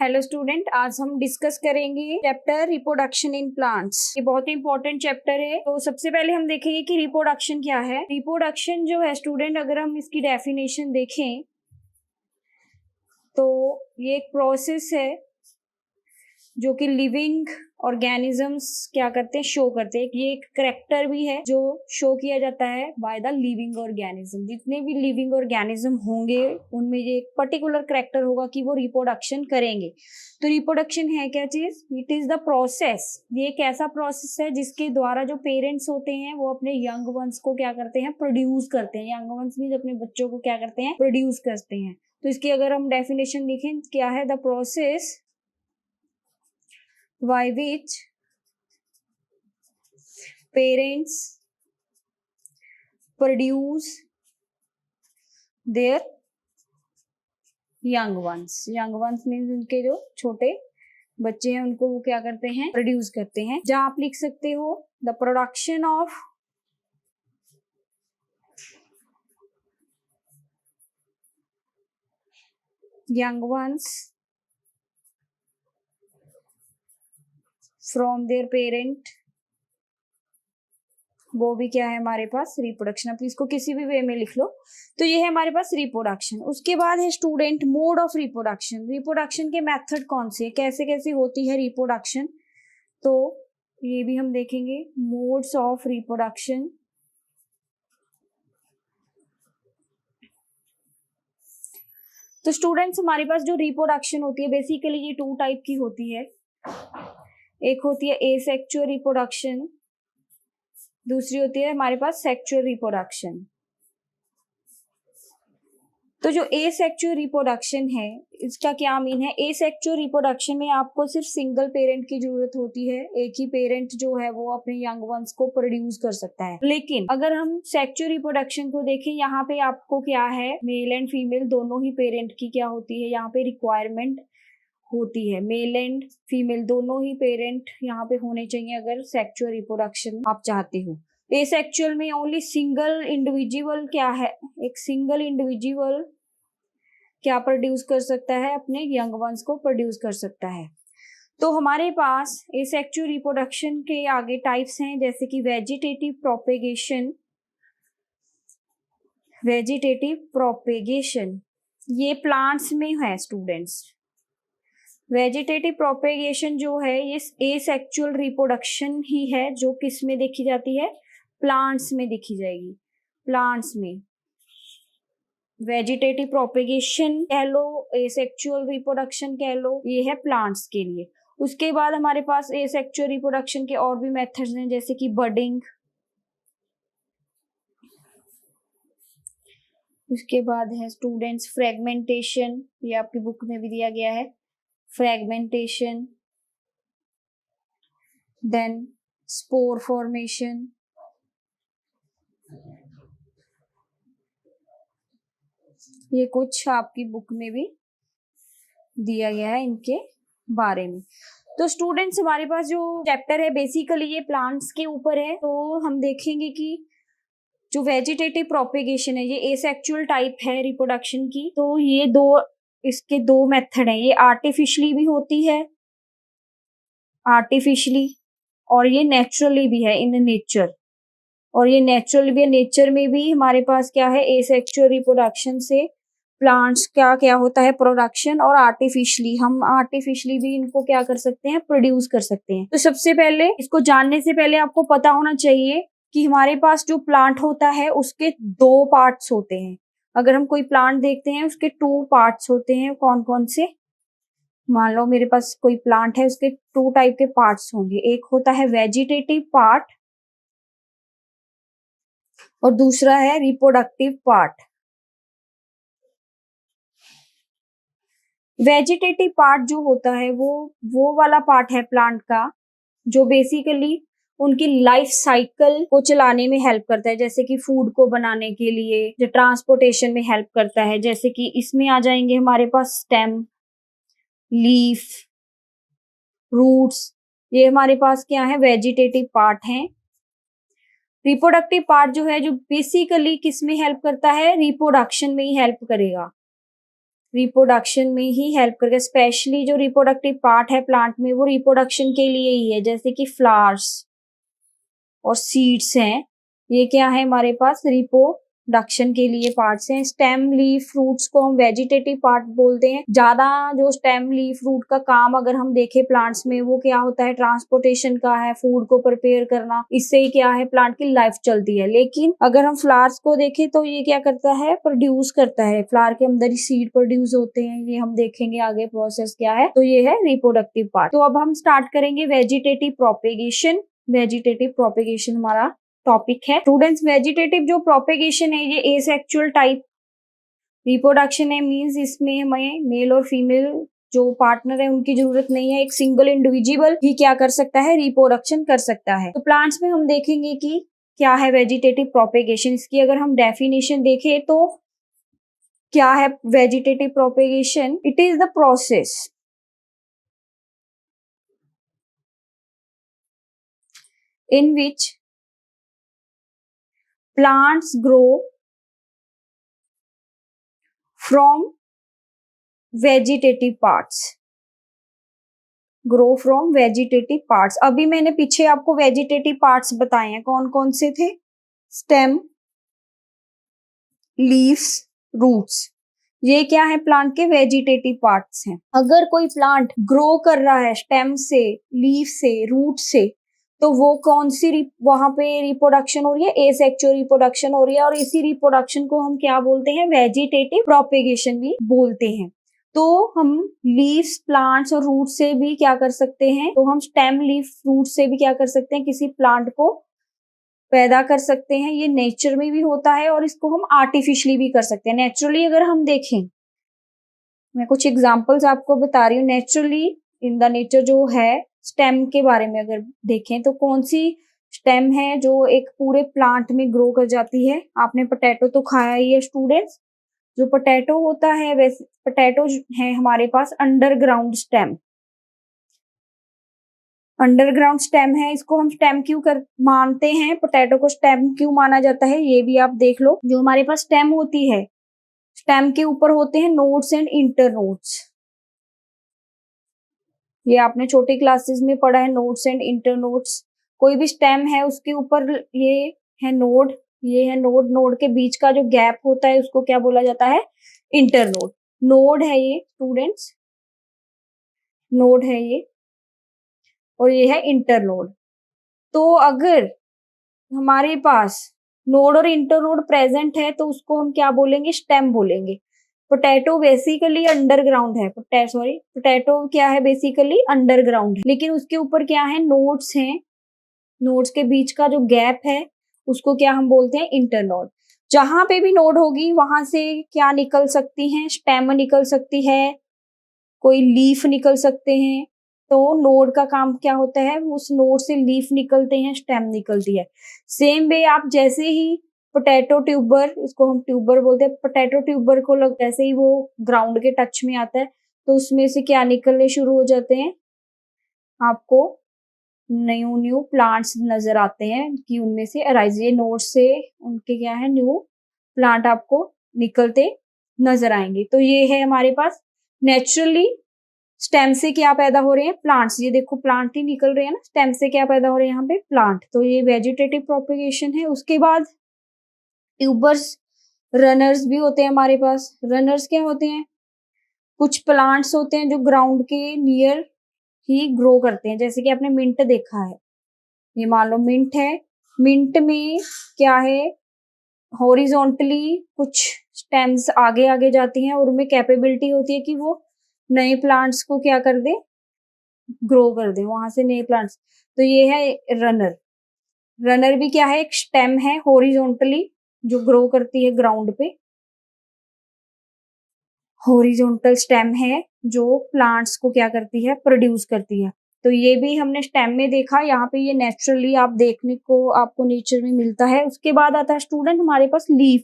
Hello student, आज हम discuss करेंगे चैप्टर रिप्रोडक्शन इन प्लांट्स। ये बहुत ही इंपॉर्टेंट चैप्टर है। तो सबसे पहले हम देखेंगे कि रिप्रोडक्शन क्या है। रिप्रोडक्शन जो है स्टूडेंट, अगर हम इसकी डेफिनेशन देखें तो ये एक प्रोसेस है जो कि लिविंग ऑर्गेनिजम्स क्या करते हैं, शो करते हैं। ये एक करेक्टर भी है जो शो किया जाता है बाय द लिविंग ऑर्गेनिज्म। जितने भी लिविंग ऑर्गेनिज्म होंगे उनमें ये एक पर्टिकुलर करेक्टर होगा कि वो रिप्रोडक्शन करेंगे। तो रिप्रोडक्शन है क्या चीज? It is the process. ये एक ऐसा प्रोसेस है जिसके द्वारा जो पेरेंट्स होते हैं वो अपने यंग वंस को क्या करते हैं, प्रोड्यूस करते हैं। यंग वंस मींस अपने बच्चों को क्या करते हैं, प्रोड्यूस करते हैं। तो इसकी अगर हम डेफिनेशन लिखें, क्या है? The process by which parents produce their young ones। young ones means उनके जो छोटे बच्चे हैं उनको वो क्या करते हैं, प्रोड्यूस करते हैं। जहां आप लिख सकते हो the production of young ones from there parent, वो भी क्या है हमारे पास, रिप्रोडक्शन। अब इसको किसी भी वे में लिख लो। तो ये है हमारे पास रिप्रोडक्शन। उसके बाद है student mode of reproduction. Reproduction के मेथड कौन से, कैसे कैसे होती है रिप्रोडक्शन, तो ये भी हम देखेंगे। मोड्स ऑफ रिप्रोडक्शन, तो स्टूडेंट्स हमारे पास जो रिप्रोडक्शन होती है बेसिकली ये 2 टाइप की होती है। एक होती है एसेक्सुअल रिप्रोडक्शन, दूसरी होती है हमारे पास सेक्सुअल रिप्रोडक्शन। तो जो एसेक्सुअल रिप्रोडक्शन है इसका क्या मीन है? एसेक्सुअल रिप्रोडक्शन में आपको सिर्फ सिंगल पेरेंट की जरूरत होती है। एक ही पेरेंट जो है वो अपने यंग वंस को प्रोड्यूस कर सकता है। लेकिन अगर हम सेक्सुअल रिप्रोडक्शन को देखें, यहाँ पे आपको क्या है, मेल एंड फीमेल दोनों ही पेरेंट की क्या होती है, यहाँ पे रिक्वायरमेंट होती है। मेल एंड फीमेल दोनों ही पेरेंट यहाँ पे होने चाहिए अगर सेक्सुअल रिप्रोडक्शन आप चाहते हो। एसेक्सुअल में ओनली सिंगल इंडिविजुअल क्या है, एक सिंगल इंडिविजुअल क्या प्रोड्यूस कर सकता है, अपने यंग वंस को प्रोड्यूस कर सकता है। तो हमारे पास एसेक्सुअल रिप्रोडक्शन के आगे टाइप्स हैं, जैसे कि वेजिटेटिव प्रोपेगेशन। वेजिटेटिव प्रोपेगेशन ये प्लांट्स में है स्टूडेंट्स। वेजिटेटिव प्रोपेगेशन जो है ये एसेक्सुअल रिप्रोडक्शन ही है, जो किस में देखी जाती है, प्लांट्स में देखी जाएगी। प्लांट्स में वेजिटेटिव प्रोपेगेशन कह लो, एसेक्सुअल रिप्रोडक्शन कह लो, ये है प्लांट्स के लिए। उसके बाद हमारे पास एसेक्सुअल रिप्रोडक्शन के और भी मेथड्स हैं, जैसे कि बडिंग। उसके बाद है स्टूडेंट्स फ्रेगमेंटेशन, ये आपकी बुक में भी दिया गया है, फ्रेगमेंटेशन। देन स्पोर फॉर्मेशन, ये कुछ आपकी बुक में भी दिया गया है इनके बारे में। तो स्टूडेंट्स हमारे पास जो चैप्टर है बेसिकली ये प्लांट्स के ऊपर है। तो हम देखेंगे कि जो वेजिटेटिव प्रोपेगेशन है ये एसेक्सुअल टाइप है रिप्रोडक्शन की। तो ये इसके 2 मेथड हैं। ये आर्टिफिशियली भी होती है, आर्टिफिशियली, और ये नेचुरली भी है, इन नेचर। और ये नेचुरल भी है, नेचर में भी हमारे पास क्या है, एसेक्सुअल रिप्रोडक्शन से प्लांट्स का क्या होता है, प्रोडक्शन। और आर्टिफिशियली, हम आर्टिफिशियली भी इनको क्या कर सकते हैं, प्रोड्यूस कर सकते हैं। तो सबसे पहले इसको जानने से पहले आपको पता होना चाहिए कि हमारे पास जो प्लांट होता है उसके 2 पार्ट्स होते हैं। अगर हम कोई प्लांट देखते हैं उसके 2 पार्ट्स होते हैं। कौन कौन से? मान लो मेरे पास कोई प्लांट है, उसके 2 टाइप के पार्ट्स होंगे। एक होता है वेजिटेटिव पार्ट और दूसरा है रिप्रोडक्टिव पार्ट। वेजिटेटिव पार्ट जो होता है वो वाला पार्ट है प्लांट का जो बेसिकली उनकी लाइफ साइकिल को चलाने में हेल्प करता है, जैसे कि फूड को बनाने के लिए, जो ट्रांसपोर्टेशन में हेल्प करता है। जैसे कि इसमें आ जाएंगे हमारे पास स्टेम, लीफ, रूट्स, ये हमारे पास क्या है, वेजिटेटिव पार्ट है। रिप्रोडक्टिव पार्ट जो है, जो बेसिकली किस में हेल्प करता है, रिप्रोडक्शन में ही हेल्प करेगा। रिप्रोडक्शन में ही हेल्प करके, स्पेशली जो रिप्रोडक्टिव पार्ट है प्लांट में वो रिप्रोडक्शन के लिए ही है, जैसे कि फ्लावर्स और सीड्स हैं, ये क्या है हमारे पास रिप्रोडक्शन के लिए पार्ट्स हैं। स्टेम लीफ फ्रूट्स को हम वेजिटेटिव पार्ट बोलते हैं। ज्यादा जो स्टेम लीफ फ्रूट का काम अगर हम देखें प्लांट्स में, वो क्या होता है, ट्रांसपोर्टेशन का है, फूड को प्रिपेयर करना, इससे ही क्या है प्लांट की लाइफ चलती है। लेकिन अगर हम फ्लावर्स को देखें तो ये क्या करता है, प्रोड्यूस करता है, फ्लावर के अंदर ही सीड प्रोड्यूस होते हैं, ये हम देखेंगे आगे प्रोसेस क्या है। तो ये है रिप्रोडक्टिव पार्ट। तो अब हम स्टार्ट करेंगे वेजिटेटिव प्रोपेगेशन। वेजिटेटिव प्रोपेगेशन हमारा टॉपिक है स्टूडेंट्स। वेजिटेटिव जो प्रोपेगेशन है ये एसेक्सुअल टाइप रिप्रोडक्शन है, मींस इसमें हमें मेल और फीमेल जो पार्टनर है उनकी जरूरत नहीं है, एक सिंगल इंडिविजुअल ही क्या कर सकता है, रिप्रोडक्शन कर सकता है। तो प्लांट्स में हम देखेंगे कि क्या है वेजिटेटिव प्रोपेगेशन। इसकी अगर हम डेफिनेशन देखें तो क्या है vegetative propagation, it is the process in which plants grow from vegetative parts, grow from vegetative parts। अभी मैंने पीछे आपको वेजिटेटिव पार्ट्स बताए हैं, कौन कौन से थे, स्टेम, लीव्स, रूट्स, ये क्या है प्लांट के वेजिटेटिव पार्ट्स हैं। अगर कोई प्लांट ग्रो कर रहा है स्टेम से, लीफ से, रूट से, तो वो कौन सी वहां पे रिप्रोडक्शन हो रही है, एसेक्सुअल रिप्रोडक्शन हो रही है, और इसी रिप्रोडक्शन को हम क्या बोलते हैं, वेजिटेटिव प्रोपेगेशन भी बोलते हैं। तो हम लीव्स, प्लांट्स और रूट से भी क्या कर सकते हैं, तो हम स्टेम, लीफ, रूट से भी क्या कर सकते हैं, किसी प्लांट को पैदा कर सकते हैं। ये नेचर में भी होता है और इसको हम आर्टिफिशियली भी कर सकते हैं। नेचुरली अगर हम देखें, मैं कुछ एग्जांपल्स आपको बता रही हूँ। नेचुरली इन द नेचर जो है, स्टेम के बारे में अगर देखें तो कौन सी स्टेम है जो एक पूरे प्लांट में ग्रो कर जाती है। आपने पोटैटो तो खाया ही है स्टूडेंट्स। जो पोटैटो होता है, वैसे पोटैटो है हमारे पास अंडरग्राउंड स्टेम, अंडरग्राउंड स्टेम है। इसको हम स्टेम क्यों मानते हैं, पोटैटो को स्टेम क्यों माना जाता है, ये भी आप देख लो। जो हमारे पास स्टेम होती है, स्टेम के ऊपर होते हैं नोड्स एंड इंटरनोड्स। ये आपने छोटी क्लासेस में पढ़ा है, नोड्स एंड इंटरनोड्स। कोई भी स्टेम है उसके ऊपर ये है नोड, ये है नोड, नोड के बीच का जो गैप होता है उसको क्या बोला जाता है, इंटरनोड। नोड है ये स्टूडेंट्स, नोड है ये, और ये है इंटरनोड। तो अगर हमारे पास नोड और इंटरनोड प्रेजेंट है तो उसको हम क्या बोलेंगे, स्टेम बोलेंगे। पोटैटो बेसिकली अंडरग्राउंड है, पोटैटो क्या है, बेसिकली अंडरग्राउंड है, लेकिन उसके ऊपर क्या है, नोड्स हैं। नोड्स के बीच का जो गैप है उसको क्या हम बोलते हैं, इंटरनोड। जहां पे भी नोड होगी वहां से क्या निकल सकती हैं, स्टेम निकल सकती है, कोई लीफ निकल सकते हैं। तो नोड का काम क्या होता है, उस नोड से लीफ निकलते हैं, स्टेम निकलती है। सेम वे आप जैसे ही पोटैटो ट्यूबर, इसको हम ट्यूबर बोलते हैं, पोटैटो ट्यूबर को जैसे ही वो ग्राउंड के टच में आता है तो उसमें से क्या निकलने शुरू हो जाते हैं, आपको न्यू न्यू प्लांट्स नजर आते हैं कि उनमें से अराइज, ये नोड से उनके क्या है, न्यू प्लांट आपको निकलते नजर आएंगे। तो ये है हमारे पास नेचुरली स्टेम से क्या पैदा हो रहे हैं, प्लांट्स। ये देखो प्लांट ही निकल रहे हैं ना, स्टेम से क्या पैदा हो रहे हैं यहाँ पे, प्लांट। तो ये वेजिटेटिव प्रोपेगेशन है। उसके बाद ट्यूबर्स, रनर्स भी होते हैं हमारे पास। रनर्स क्या होते हैं, कुछ प्लांट्स होते हैं जो ग्राउंड के नियर ही ग्रो करते हैं, जैसे कि आपने मिंट देखा है, ये मान लो मिंट है। मिंट में क्या है, हॉरिजॉन्टली कुछ स्टेम्स आगे आगे जाती हैं और उनमें कैपेबिलिटी होती है कि वो नए प्लांट्स को क्या कर दे, ग्रो कर दे, वहां से नए प्लांट्स। तो ये है रनर। रनर भी क्या है, एक स्टेम है हॉरिजॉन्टली जो ग्रो करती है ग्राउंड पे, हॉरिजॉन्टल स्टेम है जो प्लांट्स को क्या करती है, प्रोड्यूस करती है। तो ये भी हमने स्टेम में देखा, यहाँ पे ये नेचुरली आप देखने को आपको नेचर में मिलता है। उसके बाद आता है स्टूडेंट हमारे पास लीफ।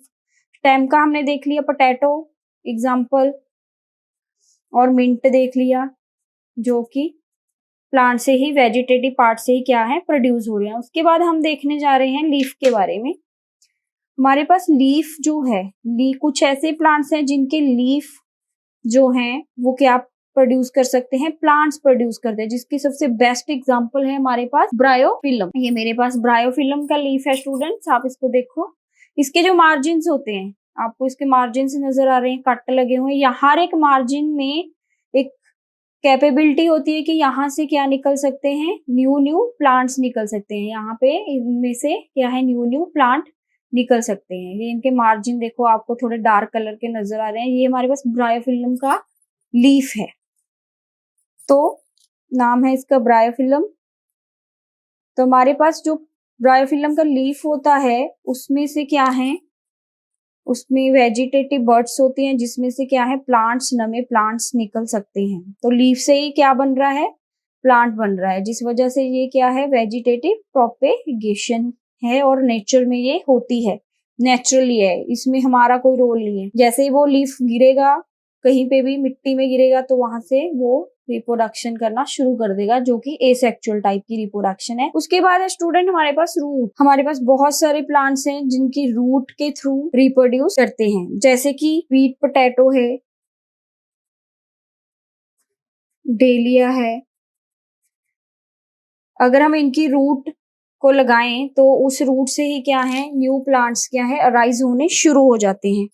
स्टेम का हमने देख लिया, पोटैटो एग्जाम्पल, और मिंट देख लिया जो कि प्लांट से ही, वेजिटेटिव पार्ट से ही क्या है, प्रोड्यूस हो रहे हैं। उसके बाद हम देखने जा रहे हैं लीफ के बारे में। हमारे पास लीफ जो है, कुछ ऐसे प्लांट्स हैं जिनके लीफ जो हैं वो क्या प्रोड्यूस कर सकते हैं, प्लांट्स प्रोड्यूस करते हैं, जिसकी सबसे बेस्ट एग्जांपल है हमारे पास ब्रायोफिलम। ये मेरे पास ब्रायोफिलम का लीफ है स्टूडेंट्स, आप इसको देखो। इसके जो मार्जिन होते हैं, आपको इसके मार्जिन नजर आ रहे हैं, कट लगे हुए हैं। हर एक मार्जिन में एक कैपेबिलिटी होती है कि यहाँ से क्या निकल सकते हैं, न्यू प्लांट्स निकल सकते हैं। यहाँ पे इनमें से क्या है, न्यू प्लांट निकल सकते हैं। ये इनके मार्जिन देखो, आपको थोड़े डार्क कलर के नजर आ रहे हैं। ये हमारे पास ब्रायोफिलम का लीफ है, तो नाम है इसका ब्रायोफिलम। तो हमारे पास जो ब्रायोफिलम का लीफ होता है उसमें से क्या है, उसमें वेजिटेटिव बर्ड्स होती हैं, जिसमें से क्या है, प्लांट्स, नए प्लांट्स निकल सकते हैं। तो लीफ से ही क्या बन रहा है, प्लांट बन रहा है, जिस वजह से ये क्या है, वेजिटेटिव प्रोपेगेशन है और नेचर में ये होती है, नेचुरली है, इसमें हमारा कोई रोल नहीं है। जैसे ही वो लीफ गिरेगा, कहीं पे भी मिट्टी में गिरेगा, तो वहां से वो रिप्रोडक्शन करना शुरू कर देगा, जो कि एसेक्सुअल टाइप की रिप्रोडक्शन है। उसके बाद है स्टूडेंट हमारे पास रूट। हमारे पास बहुत सारे प्लांट्स हैं जिनकी रूट के थ्रू रिप्रोड्यूस करते हैं, जैसे कि स्वीट पोटैटो है, डेलिया है। अगर हम इनकी रूट को लगाएं तो उस रूट से ही क्या है, न्यू प्लांट्स क्या है, अराइज होने शुरू हो जाते हैं।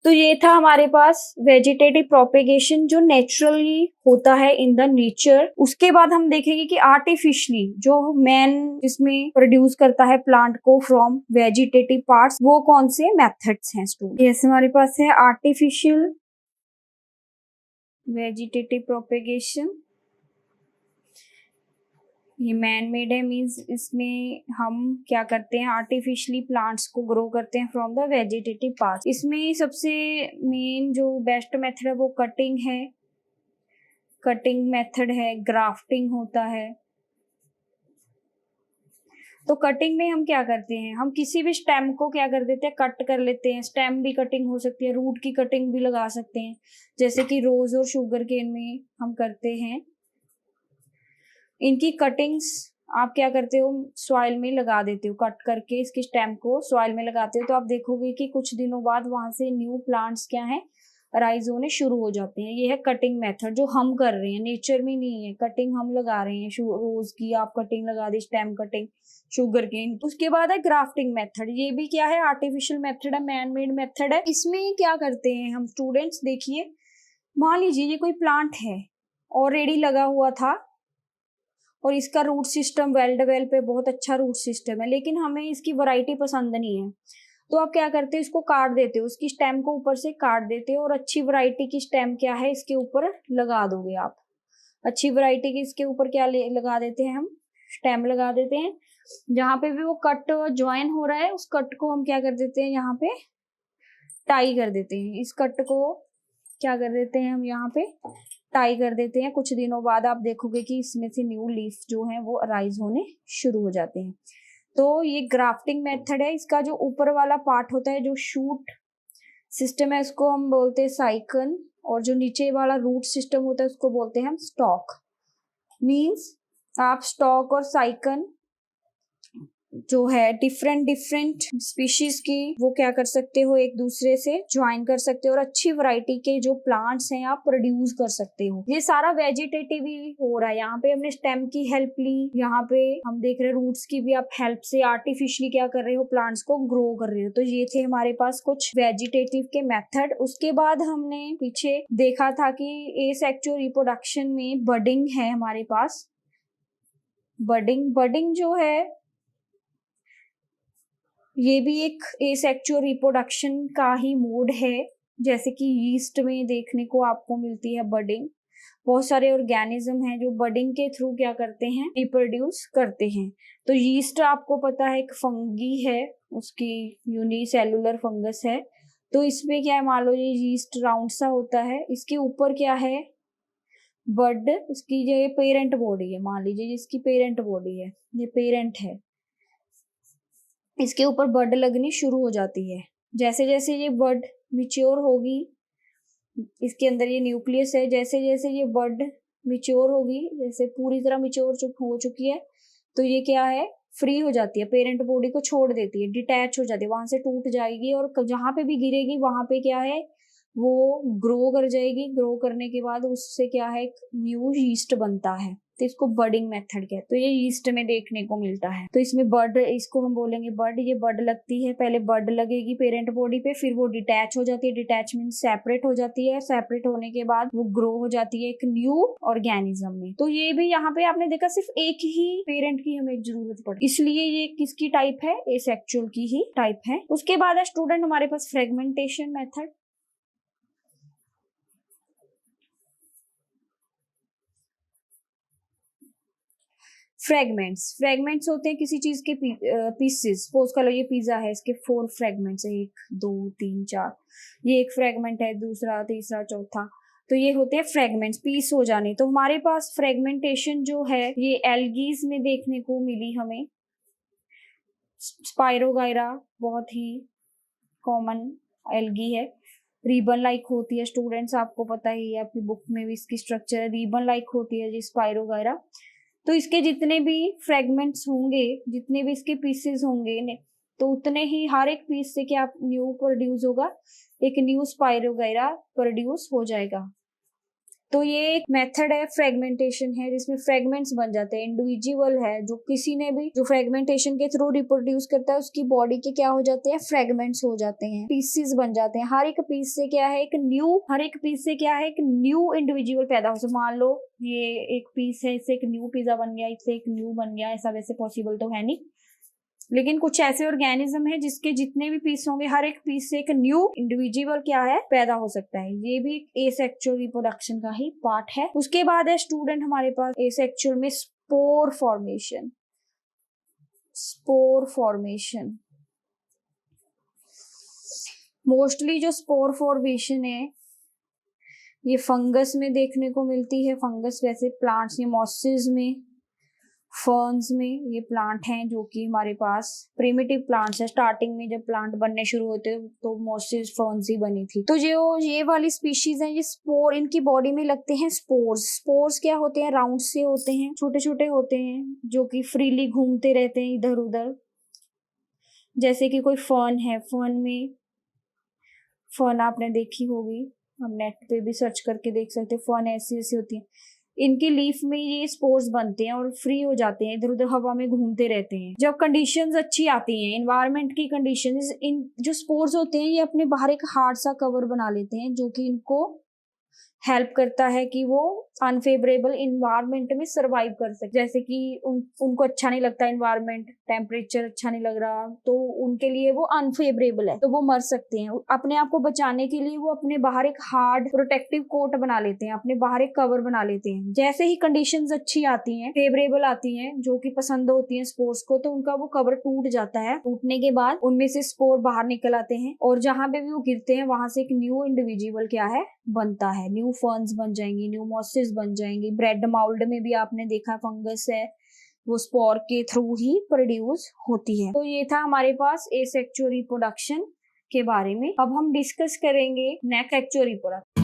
तो ये था हमारे पास वेजिटेटिव प्रोपेगेशन, जो नेचुरली होता है इन द नेचर। उसके बाद हम देखेंगे कि आर्टिफिशियली जो मैन इसमें प्रोड्यूस करता है प्लांट को फ्रॉम वेजिटेटिव पार्ट्स, वो कौन से मेथड्स हैं स्टूडेंट। यस, हमारे पास है आर्टिफिशियल वेजिटेटिव प्रोपेगेशन। ये मैन मेड है, मीन्स इसमें हम क्या करते हैं, आर्टिफिशियली प्लांट्स को ग्रो करते हैं फ्रॉम द वेजिटेटिव पार्ट। इसमें सबसे मेन जो बेस्ट मेथड है वो कटिंग है, कटिंग मेथड है, ग्राफ्टिंग होता है। तो कटिंग में हम क्या करते हैं, हम किसी भी स्टेम को क्या कर देते हैं, कट कर लेते हैं। स्टेम भी कटिंग हो सकती है, रूट की कटिंग भी लगा सकते हैं, जैसे कि रोज और शुगर केन में हम करते हैं। इनकी कटिंग्स आप क्या करते हो, सॉइल में लगा देते हो, कट करके इसकी स्टेम को सॉइल में लगाते हो, तो आप देखोगे कि कुछ दिनों बाद वहां से न्यू प्लांट्स क्या है, राइज होने शुरू हो जाते हैं। ये है कटिंग मेथड जो हम कर रहे हैं, नेचर में नहीं है, कटिंग हम लगा रहे हैं। रोज की आप कटिंग लगा दी, स्टेम कटिंग, शुगर केन। उसके बाद है ग्राफ्टिंग मेथड। ये भी क्या है, आर्टिफिशियल मेथड है, मैन मेड मेथड है। इसमें क्या करते हैं हम स्टूडेंट्स, देखिए, मान लीजिए ये कोई प्लांट है, ऑलरेडी लगा हुआ था और इसका रूट सिस्टम वेल डेवलप पे बहुत अच्छा रूट सिस्टम है, लेकिन हमें इसकी वैरायटी पसंद नहीं है। तो आप क्या करते हो, इसको काट देते हो, उसकी स्टेम को ऊपर से काट देते हो और अच्छी वैरायटी की स्टेम क्या है इसके ऊपर लगा दोगे आप। अच्छी वैरायटी की इसके ऊपर क्या लगा देते हैं हम, स्टेम लगा देते हैं। जहां पे भी वो कट ज्वाइन हो रहा है, उस कट को हम क्या कर देते हैं, यहाँ पे टाई कर देते हैं। इस कट को क्या कर देते हैं हम, यहाँ पे टाई कर देते हैं। कुछ दिनों बाद आप देखोगे कि इसमें से न्यू लीफ जो है वो अराइज होने शुरू हो जाते हैं। तो ये ग्राफ्टिंग मेथड है। इसका जो ऊपर वाला पार्ट होता है, जो शूट सिस्टम है, उसको हम बोलते हैं साइकन, और जो नीचे वाला रूट सिस्टम होता है उसको बोलते हैं हम स्टॉक। मीन्स आप स्टॉक और साइकन जो है डिफरेंट डिफरेंट स्पीशीज की, वो क्या कर सकते हो, एक दूसरे से ज्वाइन कर सकते हो और अच्छी वैरायटी के जो प्लांट्स हैं आप प्रोड्यूस कर सकते हो। ये सारा वेजिटेटिव ही हो रहा है। यहाँ पे हमने स्टेम की हेल्प ली, यहाँ पे हम देख रहे हैं रूट्स की भी आप हेल्प से आर्टिफिशियली क्या कर रहे हो, प्लांट्स को ग्रो कर रहे हो। तो ये थे हमारे पास कुछ वेजिटेटिव के मेथड। उसके बाद हमने पीछे देखा था कि एसेक्सुअल रिप्रोडक्शन में बडिंग है हमारे पास। बडिंग जो है ये भी एक एसेक्सुअल रिप्रोडक्शन का ही मोड है, जैसे कि यीस्ट में देखने को आपको मिलती है बडिंग। बहुत सारे ऑर्गेनिज्म हैं जो बडिंग के थ्रू क्या करते हैं, रिप्रोड्यूस करते हैं। तो यीस्ट आपको पता है एक फंगी है, उसकी यूनिसेलुलर फंगस है। तो इसमें क्या है, मान लो ये यीस्ट राउंड सा होता है, इसके ऊपर क्या है, बड, इसकी जो ये पेरेंट बॉडी है, मान लीजिए इसकी पेरेंट बॉडी है, ये पेरेंट है, इसके ऊपर बड लगनी शुरू हो जाती है। जैसे जैसे ये बड मिच्योर होगी, इसके अंदर ये न्यूक्लियस है, जैसे जैसे ये बड मिच्योर होगी, जैसे पूरी तरह मिच्योर हो चुकी है, तो ये क्या है, फ्री हो जाती है, पेरेंट बॉडी को छोड़ देती है, डिटैच हो जाती है, वहां से टूट जाएगी और जहां पे भी गिरेगी वहां पे क्या है, वो ग्रो कर जाएगी। ग्रो करने के बाद उससे क्या है, एक न्यू यीस्ट बनता है, तो इसको बर्डिंग मेथड कहते हैं। तो ये यीस्ट में देखने को मिलता है। तो इसमें बर्ड, इसको हम बोलेंगे बर्ड। ये बर्ड लगती है, पहले बर्ड लगेगी पेरेंट बॉडी पे, फिर वो डिटैच हो जाती है। डिटैच मीन्स सेपरेट हो जाती है। सेपरेट होने के बाद वो ग्रो हो जाती है एक न्यू ऑर्गेनिज्म में। तो ये भी यहाँ पे आपने देखा सिर्फ एक ही पेरेंट की हमें जरूरत पड़ी, इसलिए ये किसकी टाइप है, एसेक्सुअल की ही टाइप है। उसके बाद है स्टूडेंट हमारे पास फ्रेगमेंटेशन मेथड। फ्रेगमेंट्स होते हैं किसी चीज के पीसेस। सपोज कर लो ये पिज्जा है, इसके 4 फ्रेगमेंट्स है, 1 2 3 4। ये एक फ्रेगमेंट है, दूसरा तीसरा चौथा। तो ये होते हैं फ्रेगमेंट्स, पीस हो जाने। तो हमारे पास फ्रेगमेंटेशन जो है ये एल्गीज में देखने को मिली हमें। स्पाइरोगायरा बहुत ही कॉमन एल्गी है, रिबन लाइक होती है। स्टूडेंट्स आपको पता ही है, आपकी बुक में भी इसकी स्ट्रक्चर रिबन लाइक होती है जी स्पाइरोगायरा। तो इसके जितने भी फ्रेगमेंट्स होंगे, जितने भी इसके पीसेस होंगे, तो उतने ही हर एक पीस से क्या न्यू प्रोड्यूस होगा, एक न्यू स्पाइरोगायरा प्रोड्यूस हो जाएगा। तो ये एक मेथड है, फ्रेगमेंटेशन है, जिसमें फ्रेगमेंट्स बन जाते हैं। इंडिविजुअल है, जो किसी ने भी जो फ्रेगमेंटेशन के थ्रू रिप्रोड्यूस करता है उसकी बॉडी के क्या हो जाते हैं, फ्रेगमेंट्स हो जाते हैं, पीसेस बन जाते हैं। हर एक पीस से क्या है, एक न्यू इंडिविजुअल पैदा हो। मान लो ये एक पीस है, इससे एक न्यू पिज्जा बन गया, इससे एक न्यू बन गया। ऐसा वैसे पॉसिबल तो है नहीं, लेकिन कुछ ऐसे ऑर्गेनिज्म है जिसके जितने भी पीस होंगे, हर एक पीस से एक न्यू इंडिविजुअल क्या है, पैदा हो सकता है। ये भी एसेक्सुअल रिप्रोडक्शन का ही पार्ट है। उसके बाद है स्टूडेंट हमारे पास एसेक्सुअल में स्पोर फॉर्मेशन। मोस्टली जो स्पोर फॉर्मेशन है ये फंगस में देखने को मिलती है। फंगस वैसे प्लांट्स में, मॉसेस में, फर्न्स में ये प्लांट हैं जो कि हमारे पास प्रिमिटिव प्लांट्स है। स्टार्टिंग में जब प्लांट बनने शुरू होते तो मॉसेस, फर्न्स ही बनी थी। तो जो ये वाली स्पीशीज हैं, ये स्पोर, इनकी बॉडी में लगते हैं स्पोर्स क्या होते हैं, राउंड से होते हैं, छोटे छोटे होते हैं, जो कि फ्रीली घूमते रहते हैं इधर उधर। जैसे कि कोई फर्न है, फर्न आपने देखी होगी, हम नेट पे भी सर्च करके देख सकते हैं। फर्न ऐसी ऐसी होती है, इनकी लीफ में ये स्पोर्स बनते हैं और फ्री हो जाते हैं, इधर उधर हवा में घूमते रहते हैं। जब कंडीशंस अच्छी आती हैं, एनवायरनमेंट की कंडीशंस, इन जो स्पोर्स होते हैं ये अपने बाहर एक हार्ड सा कवर बना लेते हैं, जो कि इनको हेल्प करता है कि वो अनफेवरेबल इन्वायरमेंट में सरवाइव कर सके। जैसे कि उनको अच्छा नहीं लगता इन्वायरमेंट, टेम्परेचर अच्छा नहीं लग रहा, तो उनके लिए वो अनफेवरेबल है, तो वो मर सकते हैं। अपने आप को बचाने के लिए वो अपने बाहर एक हार्ड प्रोटेक्टिव कोट बना लेते हैं, अपने बाहर एक कवर बना लेते हैं। जैसे ही कंडीशंस अच्छी आती हैं, फेवरेबल आती हैं, जो कि पसंद होती हैं स्पोर्स को, तो उनका वो कवर टूट जाता है। टूटने के बाद उनमें से स्पोर बाहर निकल आते हैं और जहां पे भी वो गिरते हैं वहां से एक न्यू इंडिविजुअल क्या है, बनता है। न्यू फर्न्स बन जाएंगी, न्यू मॉसेस बन जाएंगी। ब्रेड माउल्ड में भी आपने देखा फंगस है, वो स्पोर के थ्रू ही प्रोड्यूस होती है। तो ये था हमारे पास एसेक्सुअल रिप्रोडक्शन के बारे में। अब हम डिस्कस करेंगे नेक्स्ट एक्चुअल रिप्रोडक्शन।